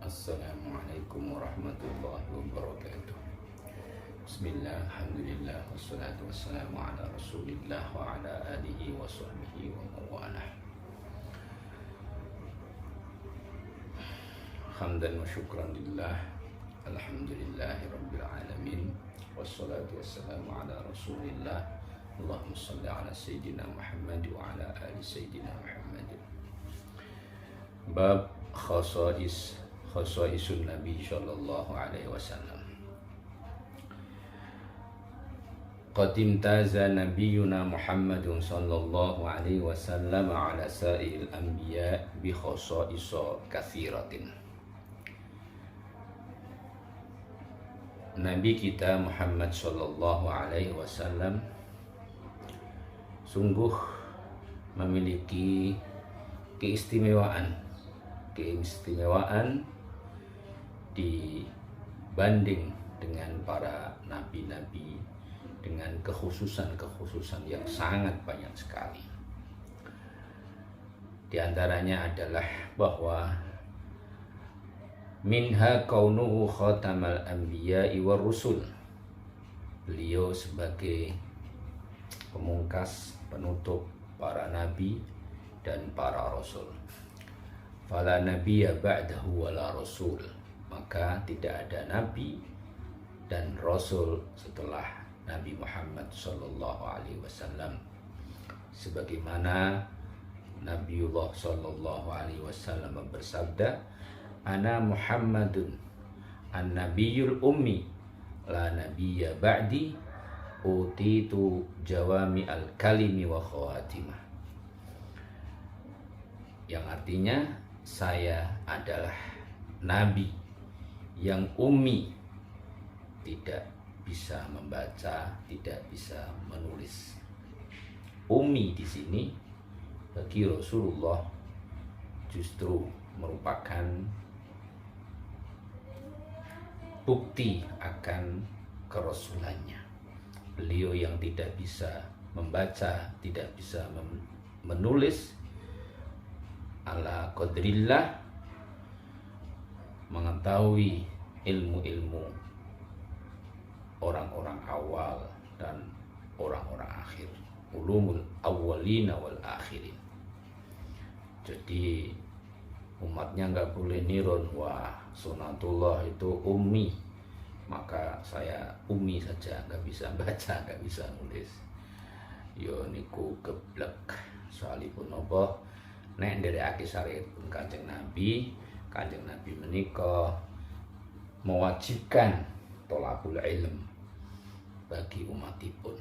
Assalamualaikum warahmatullahi wabarakatuh. Bismillah, alhamdulillah, wassalatu wassalamu ala rasulillah wa ala alihi wa sahbihi wa mawalah. Hamdan wa syukran lillah, alhamdulillahi rabbil alamin, wassalatu wassalamu ala rasulillah. Allahumma salli ala sayyidina Muhammad wa ala ali sayyidina Muhammad. Bab khasaisun Nabi sallallahu alaihi wasallam. Qad imtaza nabiyuna Muhammadun sallallahu alaihi wasallam ala sa'il anbiya bi khasaisa katsiratin. Nabi kita Muhammad sallallahu alaihi wasallam sungguh memiliki keistimewaan dibanding dengan para nabi-nabi, dengan kekhususan yang sangat banyak sekali. Di antaranya adalah bahwa minha kaunuhu khatamal anbiya'i war rusul. Beliau sebagai pemungkas, penutup para nabi dan para rasul. Fala nabiyya ba'dahu wala rasul. Maka tidak ada nabi dan rasul setelah Nabi Muhammad sallallahu alaihi wasallam. Sebagaimana Nabiullah sallallahu alaihi wasallam bersabda, "Ana Muhammadun an-nabiyul ummi, la nabiyya ba'di, utitu jawami al-kalimi wa khawatimah." Yang artinya, saya adalah nabi yang ummi, tidak bisa membaca, tidak bisa menulis. Ummi di sini bagi Rasulullah justru merupakan bukti akan kerasulannya. Beliau yang tidak bisa membaca, tidak bisa menulis, ala qadrillah, mengetahui ilmu-ilmu orang-orang awal dan orang-orang akhir, ulumul awwalina wal akhirin. Jadi umatnya nggak boleh nirun, wah sunatullah itu ummi, maka saya ummi saja, nggak bisa baca, nggak bisa nulis. Yo niku geblek, soalipun apa nek nderekake syariat pun Kanjeng Nabi menika mewajibkan thalabul ilm bagi umatipun.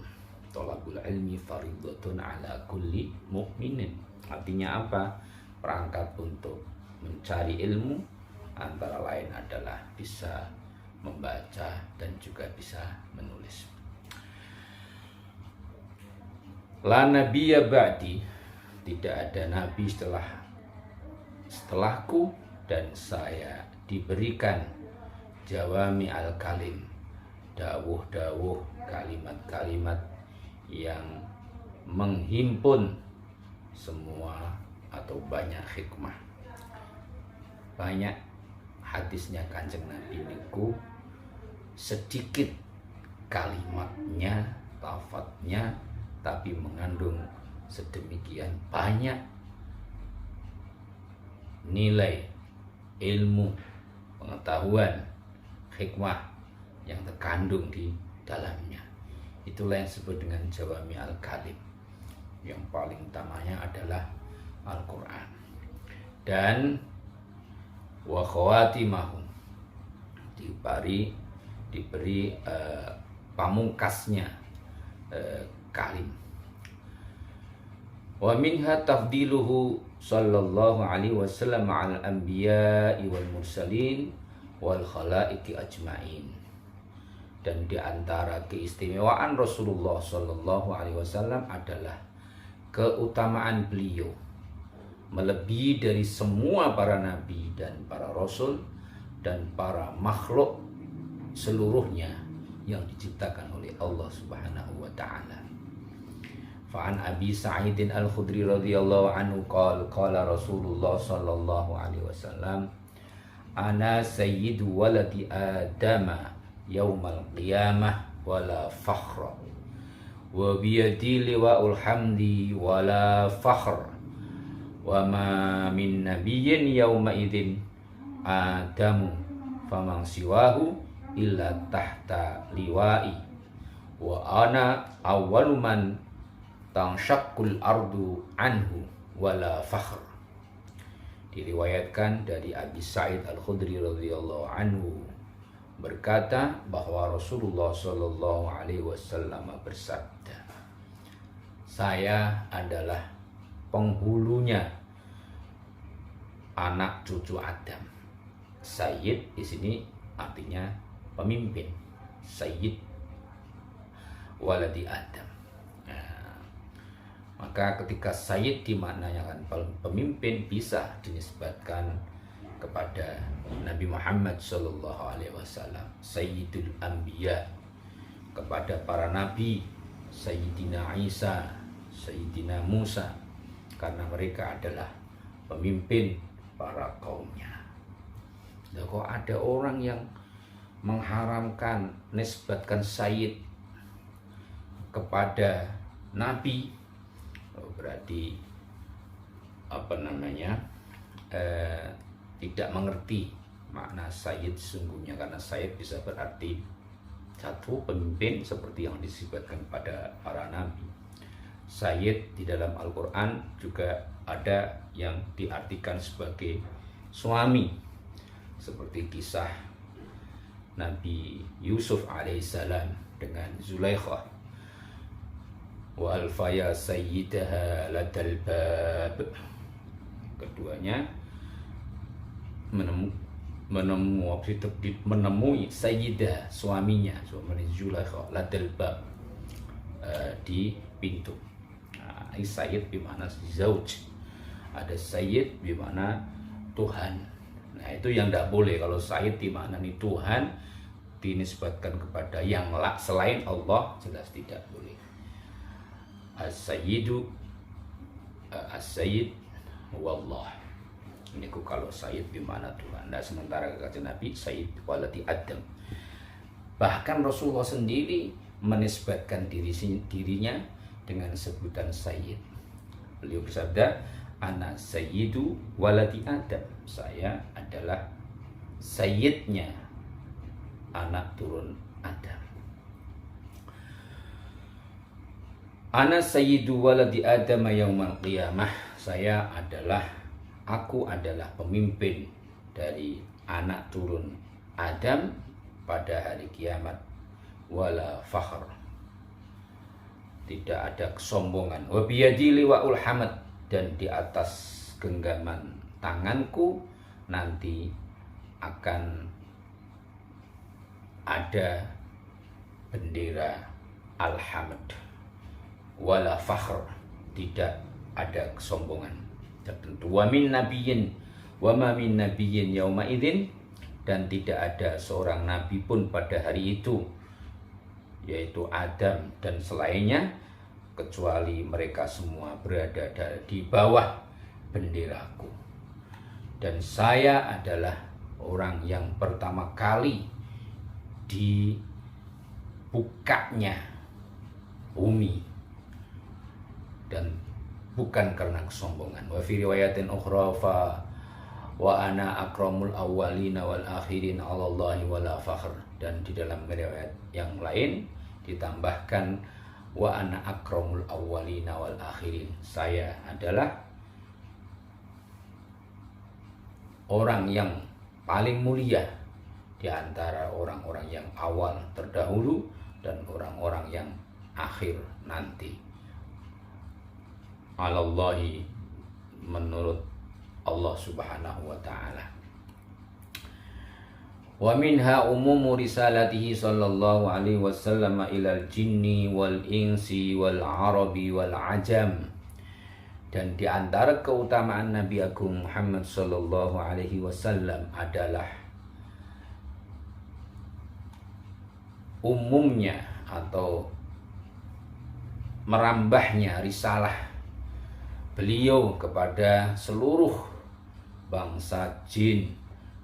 Thalabul ilmi fardhatun ala kulli mukminin. Artinya apa? Perangkat untuk mencari ilmu antara lain adalah bisa membaca dan juga bisa menulis. La nabiyya ba'di, tidak ada nabi setelahku, dan saya diberikan jawami al-kalim, dawuh-dawuh, kalimat-kalimat yang menghimpun semua atau banyak hikmah. Banyak hadisnya Kanjeng Nabi niku sedikit kalimatnya, lafadznya, tapi mengandung sedemikian banyak nilai ilmu, pengetahuan, hikmah yang terkandung di dalamnya. Itulah yang disebut dengan jawami al-kalim. Yang paling utamanya adalah Al-Quran. Dan wa khawatimahum, diberi pamungkasnya kalim. Wa minha tafdiluhu sallallahu alaihi wasallam al anbiya'i wal mursalin wal khalaiqi ajma'in. Dan di antara keistimewaan Rasulullah sallallahu alaihi wasallam adalah keutamaan beliau melebihi dari semua para nabi dan para rasul dan para makhluk seluruhnya yang diciptakan oleh Allah Subhanahu wa taala. Fa'an Abi Sa'idin Al-Khudri radhiyallahu anhu qala Rasulullah sallallahu alaihi wasallam ana sayyidu waladi adama yaumal qiyamah wala fakhra wa biyadi liwa'ul hamdi wala fakhr wa ma min nabiyyin yauma idzin adamu faman siwahu illa tahta liwa'i wa ana awwalu man tanshaqqul ardu anhu wala fakhr. Diriwayatkan dari Abi Sa'id Al-Khudri radhiyallahu anhu berkata bahwa Rasulullah Shallallahu Alaihi Wasallam bersabda, saya adalah penghulunya anak cucu Adam. Sayyid di sini artinya pemimpin, Sayyid waladi Adam. Nah, maka ketika Sayyid dimaknanya kan pemimpin bisa dinisbatkan kepada Nabi Muhammad Sallallahu Alaihi Wasallam, Sayyidul Anbiya, kepada para nabi, Sayyidina Isa, Sayyidina Musa, karena mereka adalah pemimpin para kaumnya. Nah, kok ada orang yang mengharamkan nisbatkan Sayyid kepada nabi, berarti tidak mengerti makna Sayyid sesungguhnya, karena Sayyid bisa berarti satu pemimpin seperti yang disebutkan pada para nabi. Sayyid di dalam Al-Quran juga ada yang diartikan sebagai suami, seperti kisah Nabi Yusuf alaihissalam dengan Zulaikha, wa alfaya sayyidaha ladal bab. Keduanya menemui Sayyidah, suaminya Zulaikha, ladal bab, di pintu. Nah, ini Sayyid bimana zauj, ada Sayyid bimana Tuhan. Nah, itu yang tidak boleh. Kalau Sayyid dimaknani Tuhan dinisbatkan kepada yang selain Allah, jelas tidak boleh. As-Sayyidu As-Sayyid wallah. Ini kalau Sayyid bimana Tuhan. Nah, sementara kata Nabi Sayyid waladi Adam. Bahkan Rasulullah sendiri menisbatkan dirinya dengan sebutan Sayyid. Beliau bersabda, ana sayyidu waladi Adam. Saya adalah sayyidnya anak turun Adam. Ana sayyidu waladi Adam yaumal qiyamah. Aku adalah pemimpin dari anak turun Adam pada hari kiamat. Wala fakhr, tidak ada kesombongan. Wa biyadi liwa'ul hamd, dan di atas genggaman tanganku nanti akan ada bendera al-hamd. Wala fakhr, tidak ada kesombongan. Tertentu. Wa min nabiyyin wa ma min nabiyyin yauma idzin, dan tidak ada seorang nabi pun pada hari itu, yaitu Adam dan selainnya, kecuali mereka semua berada di bawah benderaku. Dan saya adalah orang yang pertama kali dibukanya bumi, dan bukan karena kesombongan. Wa fi riwayatin ukhra fa wa ana akramul awwalina wal akhirin 'ala Allahi wala fakhr, dan di dalam riwayat yang lain ditambahkan wa ana akramul awwalina wal akhirin, saya adalah orang yang paling mulia di antara orang-orang yang awal terdahulu dan orang-orang yang akhir nanti. Alallahi, menurut Allah Subhanahu wa ta'ala. Wa minha umumu risalatihi sallallahu alaihi wasallam ilal jinni wal insi wal arabi wal ajam. Dan di antara keutamaan Nabi Agung Muhammad sallallahu alaihi wasallam adalah umumnya atau merambahnya risalah beliau kepada seluruh bangsa jin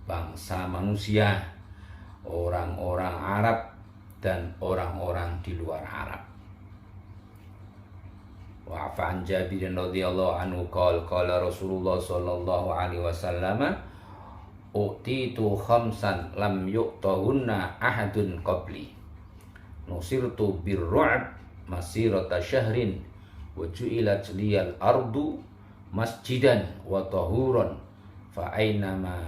bangsa manusia, orang-orang Arab dan orang-orang di luar Arab. Wa an Jabir radhiyallahu anhu qala Rasulullah sallallahu alaihi wasallam utitu khamsan lam yu'tahunna ahadun qabli nusirtu birru'b masirata syahrin wa ju'ilat liyal ardu masjidan wa tahuran fa aynama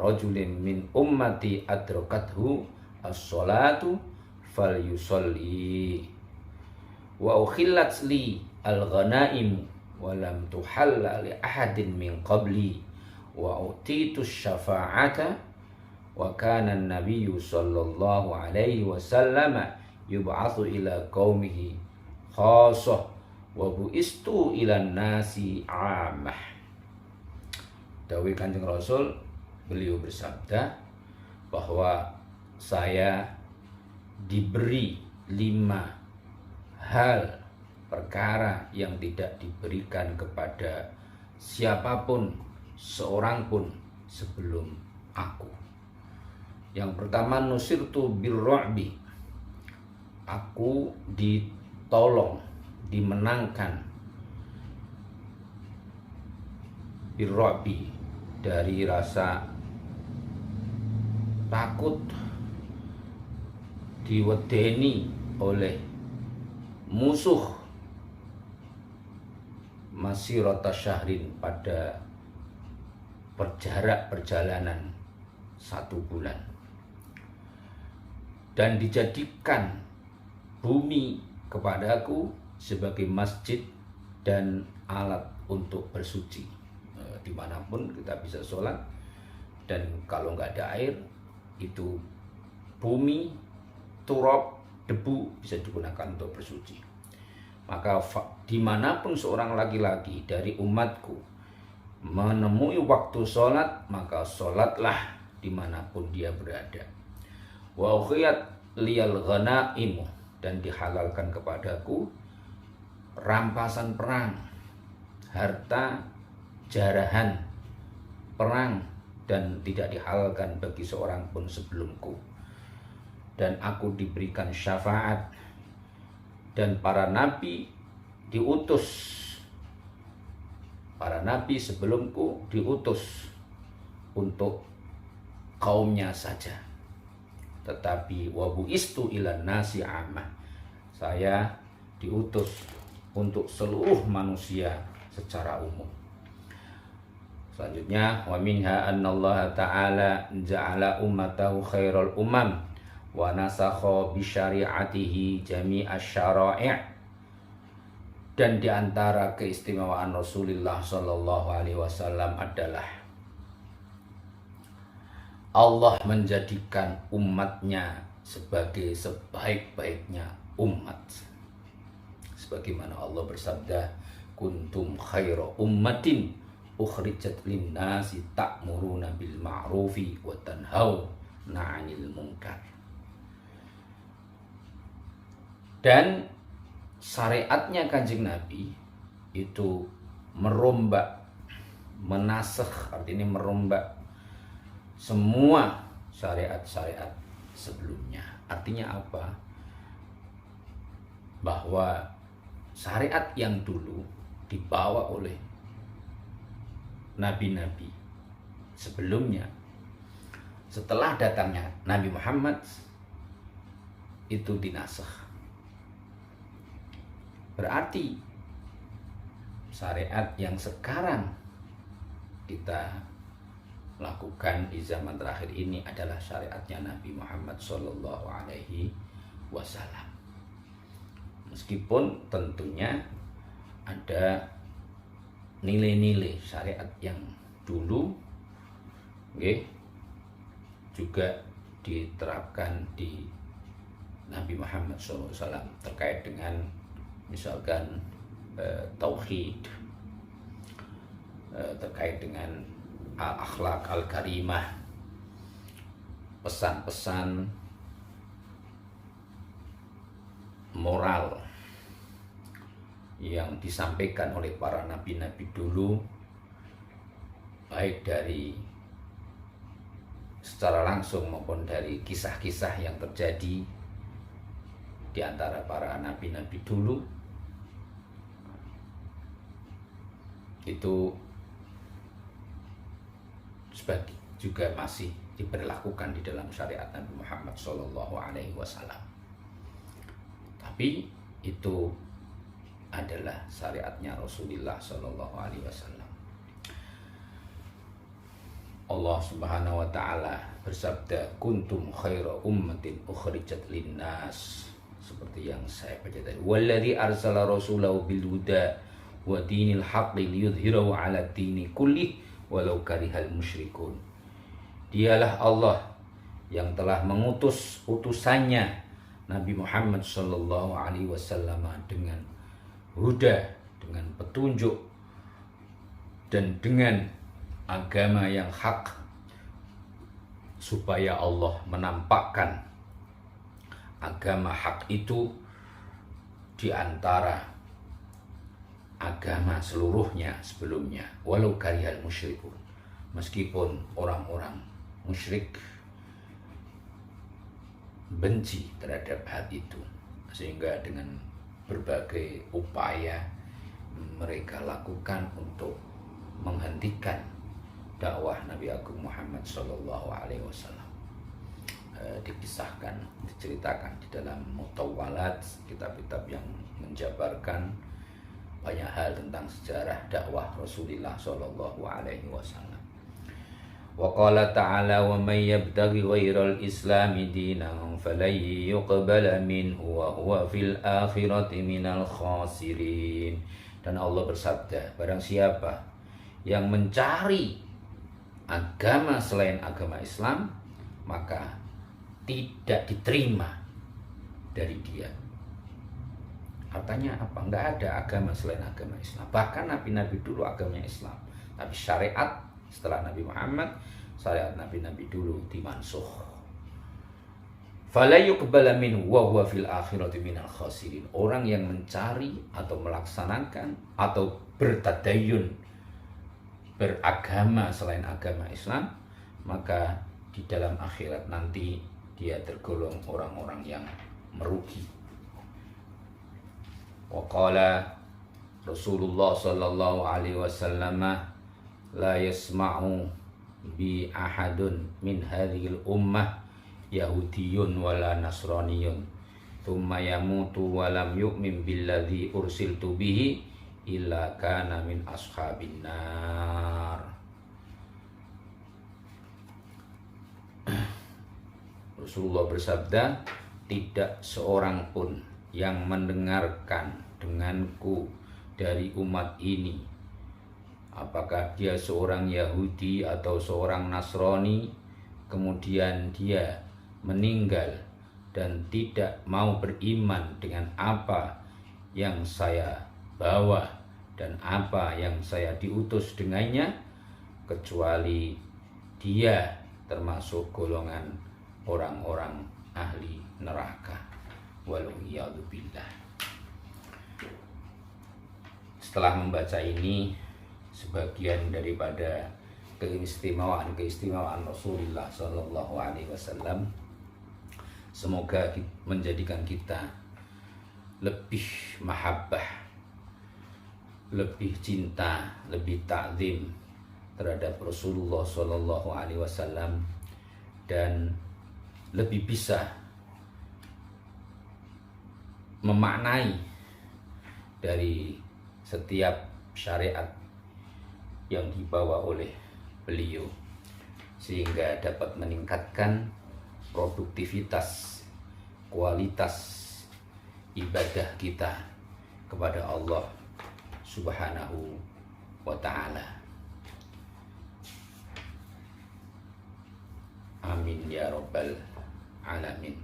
rajulin min ummati adrakathu as-salatu falyusalli wa ukhillat li al-ghanaim wa lam tuhalla li ahadin min qabli wa utitu syafa'ata wa kana an-nabiyyu sallallahu alaihi wasallam yub'atsu ila qaumihi khassah wa bu'istu ila nasi 'ammah. Dawuh Kanjeng Rasul, beliau bersabda bahwa saya diberi 5 hal perkara yang tidak diberikan kepada siapapun seorang pun sebelum aku. Yang pertama, nusirtu birru'bi, aku ditolong, dimenangkan, birru'bi, dari rasa takut, diwedeni oleh musuh, masirata syahrin, pada berjarak perjalanan 1 bulan, dan dijadikan bumi kepadaku sebagai masjid dan alat untuk bersuci. Dimanapun kita bisa sholat, dan kalau nggak ada air, itu bumi, turab, debu bisa digunakan untuk bersuci. Maka dimanapun seorang laki-laki dari umatku menemui waktu sholat, maka sholatlah dimanapun dia berada. Wa ukhiyat liyal ghanaimu, dan dihalalkan kepadaku rampasan perang, harta jarahan perang, dan tidak dihalalkan bagi seorang pun sebelumku. Dan aku diberikan syafaat, dan para nabi diutus, para nabi sebelumku diutus untuk kaumnya saja. Tetapi wa bu'istu ilan nasi 'ammah, saya diutus untuk seluruh manusia secara umum. Selanjutnya, wa minha annallaha ta'ala ja'ala ummatahu khairal umam wa nasakha bi syari'atihi jami'asy syara'i'. Dan diantara keistimewaan Rasulullah sallallahu alaihi wasallam adalah Allah menjadikan umatnya sebagai sebaik-baiknya umat. Sebagaimana Allah bersabda, kuntum khaira ummatin ukhrijat linnasi ta'muruna bil ma'rufi wa tanhauna 'anil munkar. Dan syariatnya Kanjeng Nabi itu merombak, menasakh, artinya merombak semua syariat-syariat sebelumnya. Artinya apa? Bahwa syariat yang dulu dibawa oleh nabi-nabi sebelumnya, setelah datangnya Nabi Muhammad, itu dinasakh. Berarti syariat yang sekarang kita lakukan di zaman terakhir ini adalah syariatnya Nabi Muhammad Sallallahu Alaihi Wasallam. Meskipun tentunya ada nilai-nilai syariat yang dulu juga diterapkan di Nabi Muhammad SAW terkait dengan misalkan tauhid, terkait dengan al-akhlak al-karimah, pesan-pesan moral yang disampaikan oleh para nabi-nabi dulu, baik dari secara langsung maupun dari kisah-kisah yang terjadi di antara para nabi-nabi dulu, itu sebagai juga masih diberlakukan di dalam syariat Nabi Muhammad SAW. Tapi itu adalah syariatnya Rasulullah SAW. Allah Subhanahu wa taala bersabda, kuntum khaira ummatin ukhrijat linnas, seperti yang saya baca tadi, walladzi arsala rasulahu bil huda wa dinil haqqi liyudhhirahu 'ala dini kulli walau karihal musyrikun. Dialah Allah yang telah mengutus utusannya Nabi Muhammad sallallahu alaihi wasallam dengan huda, dengan petunjuk dan dengan agama yang hak, supaya Allah menampakkan agama hak itu di antara agama seluruhnya sebelumnya, walau karihal musyrikun, meskipun orang-orang musyrik benci terhadap hal itu. Sehingga dengan berbagai upaya mereka lakukan untuk menghentikan dakwah Nabi Agung Muhammad Sallallahu Alaihi Wasallam. Dikisahkan, diceritakan di dalam Mutawwalat, kitab-kitab yang menjabarkan banyak hal tentang sejarah dakwah Rasulullah Sallallahu Alaihi Wasallam. Wa qala ta'ala, wa may yabtaghi ghairal islami dinan falan yuqbala minhu wa huwa fil akhirati minal khasirin. Dan Allah bersabda, barang siapa yang mencari agama selain agama Islam, maka tidak diterima dari dia. Artinya apa? Enggak ada agama selain agama Islam. Bahkan nabi-nabi dulu agamanya Islam, tapi syariat setelah Nabi Muhammad, syariat nabi-nabi dulu dimansuh. Fala yuqbala minhu wa huwa fil akhirati minal khasirin. Orang yang mencari atau melaksanakan atau bertadayun, beragama selain agama Islam, maka di dalam akhirat nanti dia tergolong orang-orang yang merugi. Wa qala Rasulullah sallallahu alaihi wasallam, la yasma'u bi ahadun min hadhil ummah yahudiyyun wala nasraniyun thumma yamutu wa lam yu'min billadzi ursiltu bihi illa kana min ashabin nar. Rasulullah bersabda, tidak seorang pun yang mendengarkan denganku dari umat ini, apakah dia seorang Yahudi atau seorang Nasrani, kemudian dia meninggal dan tidak mau beriman dengan apa yang saya bawa dan apa yang saya diutus dengannya, kecuali dia termasuk golongan orang-orang ahli neraka. Waliyadzubillah. Setelah membaca ini, sebagian daripada keistimewaan Rasulullah Sallallahu Alaihi Wasallam, semoga menjadikan kita lebih mahabbah, lebih cinta, lebih ta'zim terhadap Rasulullah Sallallahu Alaihi Wasallam, dan lebih bisa memaknai dari setiap syariat yang dibawa oleh beliau, sehingga dapat meningkatkan produktivitas, kualitas ibadah kita kepada Allah Subhanahu wa ta'ala. Amin ya rabbal alamin.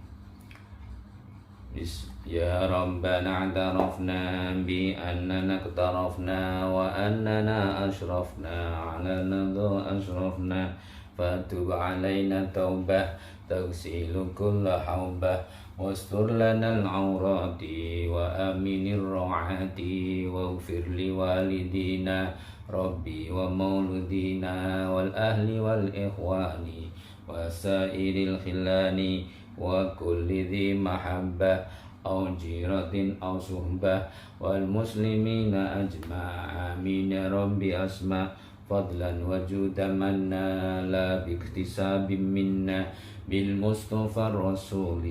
Ya Rabbana a'tarafna bi annana iqtarafna wa annana ashrafna ala nadha ashrafna fatub alaina taubah tagsilu kulla haubah wastur lana al-awrati wa aminir rawati waghfir li walidina rabbi wa mauludina wal ahli wal ikhwani وسائر الخلان وكل ذي محبة أو جيرة أو صحبة والمسلمين أجمع آمين رب أسمع فضلا وجودا منا لا باكتساب منا بالمصطفى الرسول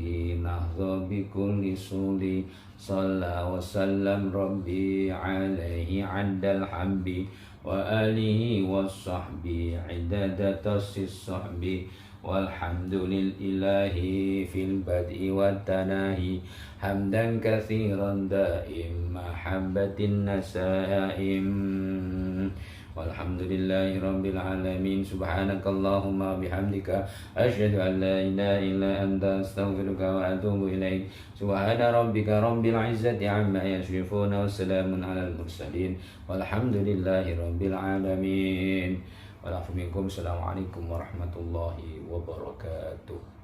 نهضى بكل سول صلى وسلم ربي عليه عند الحمد وآله وصحبه عدد تص الصحب والحمد لله في البدء والتناهي حمدا كثيرا دائم محبة النسائم والحمد لله رب العالمين سبحانك اللهم وبحمدك أشهد أن لا إله إلا أنت أستغفرك وأتوب إليك سبحان ربك رب العزة عما يصفون وسلام على المرسلين والحمد لله رب العالمين والعفو منكم السلام عليكم ورحمة الله وبركاته.